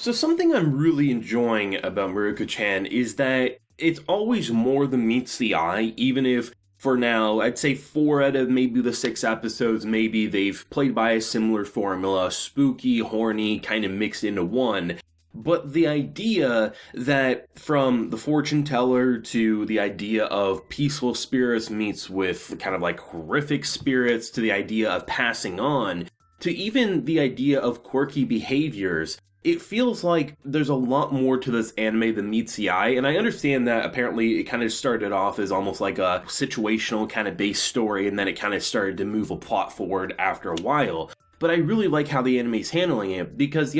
So something I'm really enjoying about Mieruko-chan is that it's always more than meets the eye, even if for now, I'd say 4 out of maybe the 6 episodes, maybe they've played by a similar formula, spooky, horny, kind of mixed into one. But the idea that from the fortune teller to the idea of peaceful spirits meets with kind of like horrific spirits to the idea of passing on to even the idea of quirky behaviors, it feels like there's a lot more to this anime than meets the eye, and I understand that apparently it kind of started off as almost like a situational kind of based story, and then it kind of started to move a plot forward after a while. But I really like how the anime's handling it, because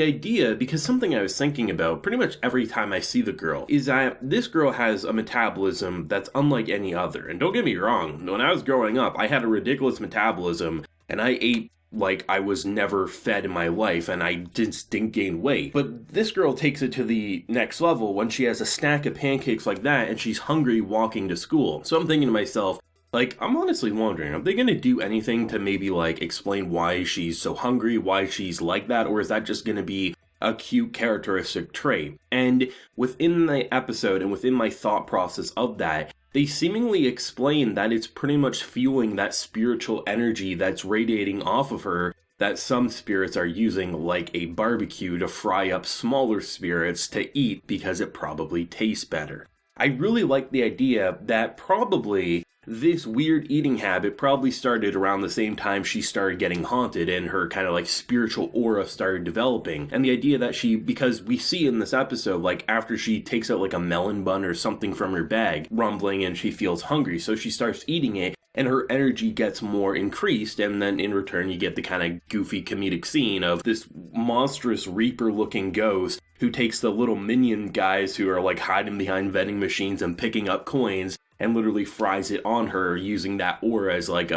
something I was thinking about pretty much every time I see the girl, is that this girl has a metabolism that's unlike any other. And don't get me wrong, when I was growing up, I had a ridiculous metabolism, and I ate like I was never fed in my life, and I just didn't gain weight. But this girl takes it to the next level when she has a stack of pancakes like that, and she's hungry walking to school. So I'm thinking to myself, like, I'm honestly wondering, are they gonna do anything to maybe, like, explain why she's so hungry, why she's like that, or is that just gonna be a cute characteristic trait? And within the episode and within my thought process of that, they seemingly explain that it's pretty much fueling that spiritual energy that's radiating off of her that some spirits are using like a barbecue to fry up smaller spirits to eat because it probably tastes better. I really like the idea that probably this weird eating habit probably started around the same time she started getting haunted and her kind of like spiritual aura started developing. And the idea that because we see in this episode, like after she takes out like a melon bun or something from her bag, rumbling, and she feels hungry, so she starts eating it and her energy gets more increased, and then in return you get the kind of goofy comedic scene of this monstrous reaper looking ghost who takes the little minion guys who are like hiding behind vending machines and picking up coins and literally fries it on her using that aura as like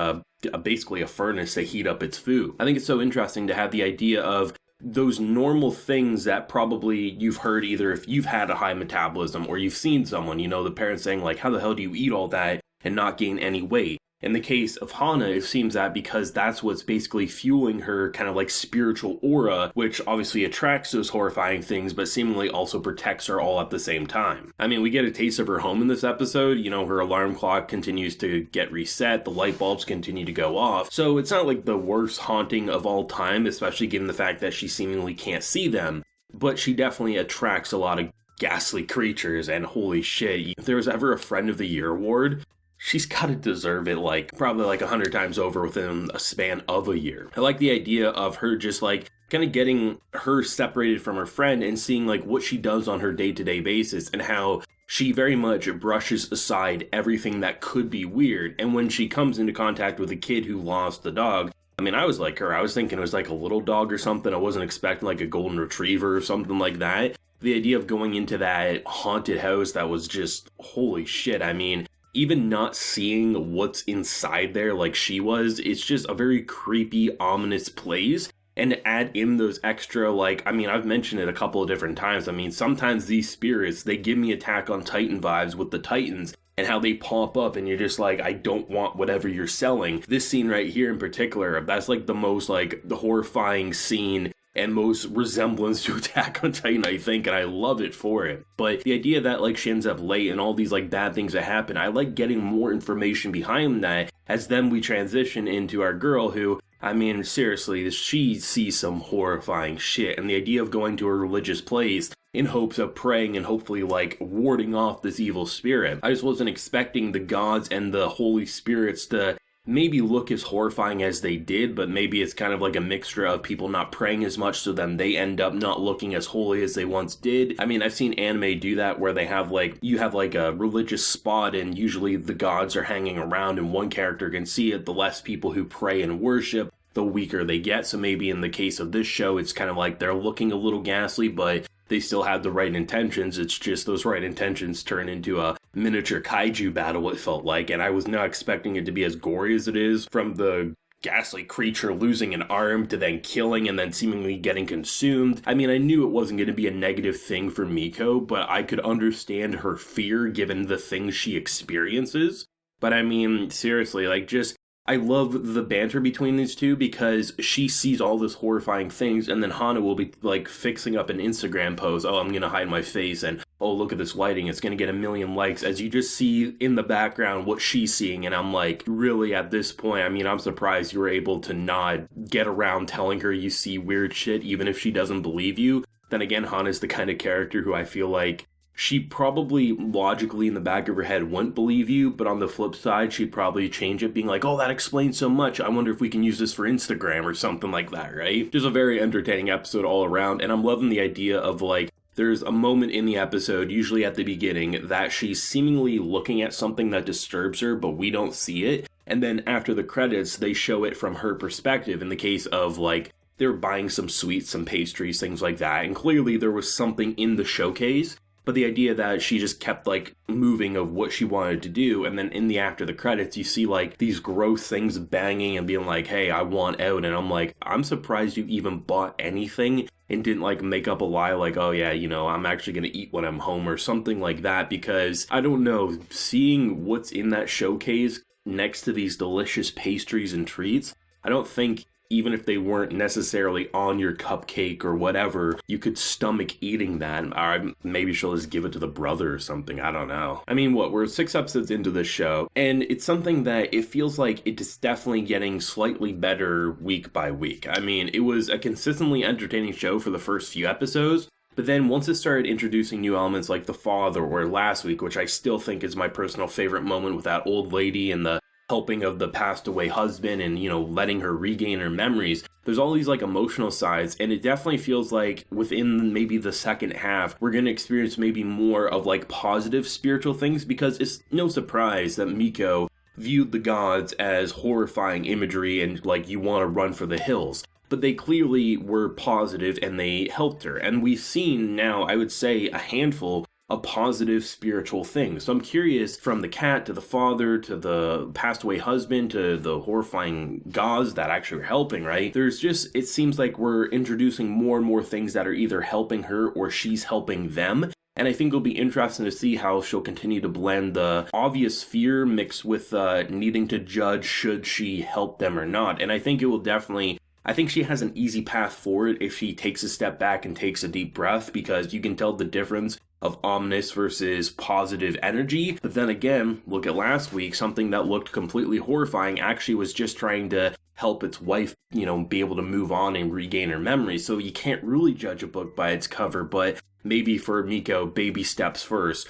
basically a furnace to heat up its food. I think it's so interesting to have the idea of those normal things that probably you've heard either if you've had a high metabolism or you've seen someone, the parents saying like, how the hell do you eat all that and not gain any weight? In the case of Hana, it seems that because that's what's basically fueling her kind of like spiritual aura, which obviously attracts those horrifying things, but seemingly also protects her all at the same time. I mean, we get a taste of her home in this episode. Her alarm clock continues to get reset, the light bulbs continue to go off. So it's not like the worst haunting of all time, especially given the fact that she seemingly can't see them, but she definitely attracts a lot of ghastly creatures, and holy shit, if there was ever a Friend of the Year award, she's gotta deserve it probably 100 times over within a span of a year. I like the idea of her just kind of getting her separated from her friend and seeing what she does on her day-to-day basis and how she very much brushes aside everything that could be weird. And when she comes into contact with a kid who lost the dog, I mean, I was like her. I was thinking it was like a little dog or something. I wasn't expecting like a golden retriever or something like that. The idea of going into that haunted house that was just, holy shit, I mean, even not seeing what's inside there like she was, it's just a very creepy, ominous place. And add in those extra, I've mentioned it a couple of different times. I mean, sometimes these spirits, they give me Attack on Titan vibes with the Titans and how they pop up and you're just like, I don't want whatever you're selling. This scene right here in particular, that's the most the horrifying scene and most resemblance to Attack on Titan, I think, and I love it for it. But the idea that she ends up late and all these bad things that happen, I like getting more information behind that as then we transition into our girl who, I mean, seriously, she sees some horrifying shit, and the idea of going to a religious place in hopes of praying and hopefully warding off this evil spirit. I just wasn't expecting the gods and the holy spirits to maybe look as horrifying as they did, but maybe it's kind of like a mixture of people not praying as much, so then they end up not looking as holy as they once did. I mean, I've seen anime do that where they have you have a religious spot and usually the gods are hanging around and one character can see it. The less people who pray and worship, the weaker they get. So maybe in the case of this show, it's kind of they're looking a little ghastly, but they still have the right intentions. It's just those right intentions turn into a miniature kaiju battle, it felt like, and I was not expecting it to be as gory as it is, from the ghastly creature losing an arm to then killing and then seemingly getting consumed. I mean, I knew it wasn't going to be a negative thing for Miko, but I could understand her fear given the things she experiences. But I mean, seriously, just I love the banter between these two because she sees all this horrifying things, and then Hana will be like fixing up an Instagram post. Oh, I'm gonna hide my face, and oh, look at this lighting. It's gonna get 1 million likes. As you just see in the background what she's seeing, and I'm like, really, at this point, I mean, I'm surprised you were able to not get around telling her you see weird shit, even if she doesn't believe you. Then again, Hana's the kind of character who I feel like she probably logically in the back of her head wouldn't believe you, but on the flip side, she'd probably change it, being like, oh, that explains so much. I wonder if we can use this for Instagram or something like that, right? Just a very entertaining episode all around, and I'm loving the idea of like, there's a moment in the episode, usually at the beginning, that she's seemingly looking at something that disturbs her, but we don't see it. And then after the credits, they show it from her perspective in the case of like, they're buying some sweets, some pastries, things like that. And clearly there was something in the showcase. But the idea that she just kept like moving of what she wanted to do, and then in the after the credits you see like these gross things banging and being like, hey, I want out. And I'm like, I'm surprised you even bought anything and didn't like make up a lie like, oh yeah, you know, I'm actually gonna eat when I'm home or something like that. Because I don't know, seeing what's in that showcase next to these delicious pastries and treats, I don't think even if they weren't necessarily on your cupcake or whatever, you could stomach eating that. Or maybe she'll just give it to the brother or something. I don't know. I mean, we're 6 episodes into this show, and it's something that it feels like it's definitely getting slightly better week by week. I mean, it was a consistently entertaining show for the first few episodes, but then once it started introducing new elements like the father or last week, which I still think is my personal favorite moment with that old lady and the helping of the passed away husband and, you know, letting her regain her memories. There's all these like emotional sides, and it definitely feels like within maybe the second half, we're going to experience maybe more of like positive spiritual things, because it's no surprise that Miko viewed the gods as horrifying imagery and like you want to run for the hills. But they clearly were positive and they helped her. And we've seen now, I would say, a handful a positive spiritual thing. So I'm curious, from the cat to the father to the passed away husband to the horrifying gods that actually are helping, right? There's just, it seems like we're introducing more and more things that are either helping her or she's helping them. And I think it'll be interesting to see how she'll continue to blend the obvious fear mixed with needing to judge should she help them or not. And I think it will definitely, I think she has an easy path forward if she takes a step back and takes a deep breath, because you can tell the difference of ominous versus positive energy. But then again, look at last week, something that looked completely horrifying actually was just trying to help its wife, you know, be able to move on and regain her memory. So you can't really judge a book by its cover, but maybe for Miko, baby steps first.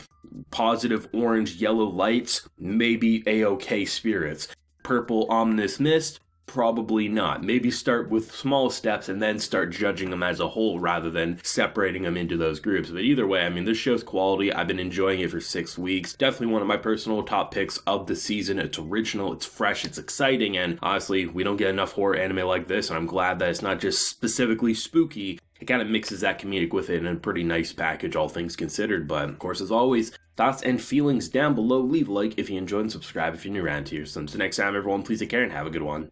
Positive orange, yellow lights, maybe A-OK spirits. Purple ominous mist, probably not. Maybe start with small steps and then start judging them as a whole rather than separating them into those groups. But either way, I mean, this show's quality. I've been enjoying it for 6 weeks. Definitely one of my personal top picks of the season. It's original, it's fresh, it's exciting, and honestly, we don't get enough horror anime like this, and I'm glad that it's not just specifically spooky. It kind of mixes that comedic with it in a pretty nice package, all things considered. But of course, as always, thoughts and feelings down below. Leave a like if you enjoyed and subscribe if you're new around here. So until next time, everyone, please take care and have a good one.